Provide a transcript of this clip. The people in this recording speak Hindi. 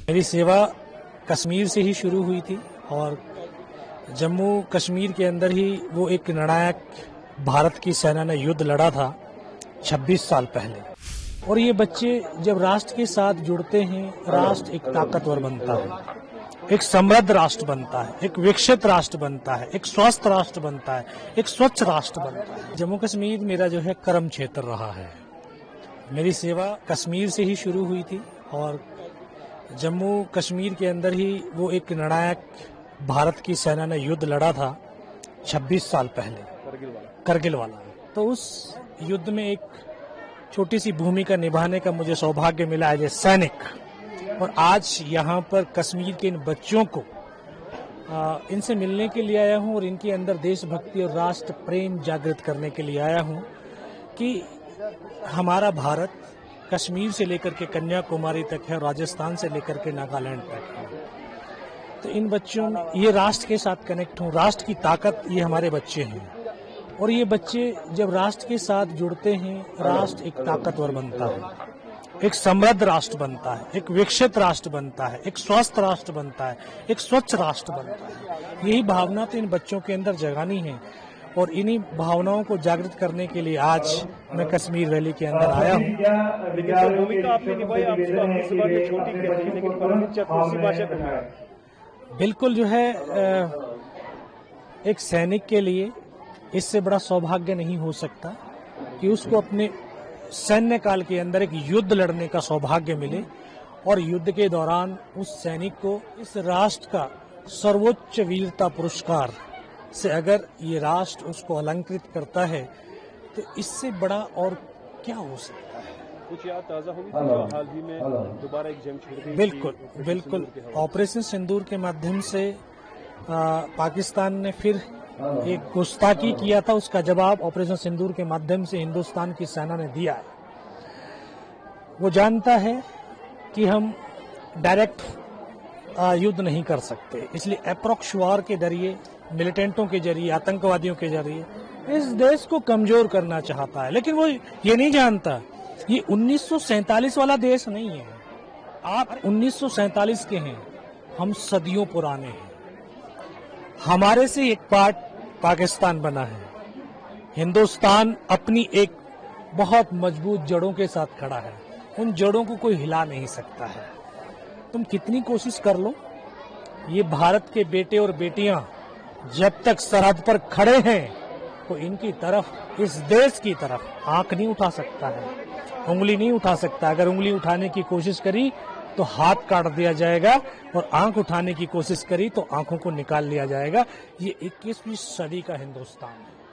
मेरी सेवा कश्मीर से ही शुरू हुई थी और जम्मू कश्मीर के अंदर ही वो एक निर्णायक भारत की सेना ने युद्ध लड़ा था 26 साल पहले। और ये बच्चे जब राष्ट्र के साथ जुड़ते हैं, राष्ट्र एक ताकतवर बनता है, एक समृद्ध राष्ट्र बनता है, एक विकसित राष्ट्र बनता है, एक स्वस्थ राष्ट्र बनता है, एक स्वच्छ राष्ट्र बनता है। जम्मू कश्मीर मेरा जो है कर्म क्षेत्र रहा है। मेरी सेवा कश्मीर से ही शुरू हुई थी और जम्मू कश्मीर के अंदर ही वो एक निर्णायक भारत की सेना ने युद्ध लड़ा था 26 साल पहले, करगिल वाला। तो उस युद्ध में एक छोटी सी भूमिका निभाने का मुझे सौभाग्य मिला एज ए सैनिक। और आज यहाँ पर कश्मीर के इन बच्चों को इनसे मिलने के लिए आया हूँ और इनके अंदर देशभक्ति और राष्ट्र प्रेम जागृत करने के लिए आया हूँ कि हमारा भारत कश्मीर से लेकर के कन्याकुमारी तक है और राजस्थान से लेकर के नागालैंड तक है। तो इन बच्चों में ये राष्ट्र के साथ कनेक्ट हूँ, राष्ट्र की ताकत ये हमारे बच्चे हैं। और ये बच्चे जब राष्ट्र के साथ जुड़ते हैं, राष्ट्र एक ताकतवर बनता है, एक समृद्ध राष्ट्र बनता है, एक विकसित राष्ट्र बनता है, एक स्वस्थ राष्ट्र बनता है, एक स्वच्छ राष्ट्र बनता है। यही भावना तो इन बच्चों के अंदर जगानी है और इन्हीं भावनाओं को जागृत करने के लिए आज मैं कश्मीर वैली के अंदर आया हूँ। लेकिन जो भूमिका आपने निभाई, आप अपनी सेवा में छोटी कही, लेकिन उसी भाषा में है। बिल्कुल जो है एक सैनिक के लिए इससे बड़ा सौभाग्य नहीं हो सकता कि उसको अपने सैन्य काल के अंदर एक युद्ध लड़ने का सौभाग्य मिले और युद्ध के दौरान उस सैनिक को इस राष्ट्र का सर्वोच्च वीरता पुरस्कार से अगर ये राष्ट्र उसको अलंकृत करता है तो इससे बड़ा और क्या हो सकता है। कुछ याद ताजा होगी जो हाल ही में दोबारा एक जंग छिड़ गई। बिल्कुल ऑपरेशन सिंदूर के माध्यम से पाकिस्तान ने फिर एक गुस्ताखी किया था, उसका जवाब ऑपरेशन सिंदूर के माध्यम से हिंदुस्तान की सेना ने दिया है। वो जानता है कि हम डायरेक्ट युद्ध नहीं कर सकते, इसलिए अप्रोक्स वार के जरिए, मिलिटेंटों के जरिए, आतंकवादियों के जरिए इस देश को कमजोर करना चाहता है। लेकिन वो ये नहीं जानता ये 1947 वाला देश नहीं है। आप 1947 के हैं, हम सदियों पुराने हैं। हमारे से एक पार्ट पाकिस्तान बना है। हिंदुस्तान अपनी एक बहुत मजबूत जड़ों के साथ खड़ा है, उन जड़ों को कोई हिला नहीं सकता है। तुम कितनी कोशिश कर लो, ये भारत के बेटे और बेटियां जब तक सरहद पर खड़े हैं तो इनकी तरफ, इस देश की तरफ आंख नहीं उठा सकता है, उंगली नहीं उठा सकता। अगर उंगली उठाने की कोशिश करी तो हाथ काट दिया जाएगा और आंख उठाने की कोशिश करी तो आंखों को निकाल लिया जाएगा। ये 21वीं सदी का हिंदुस्तान है।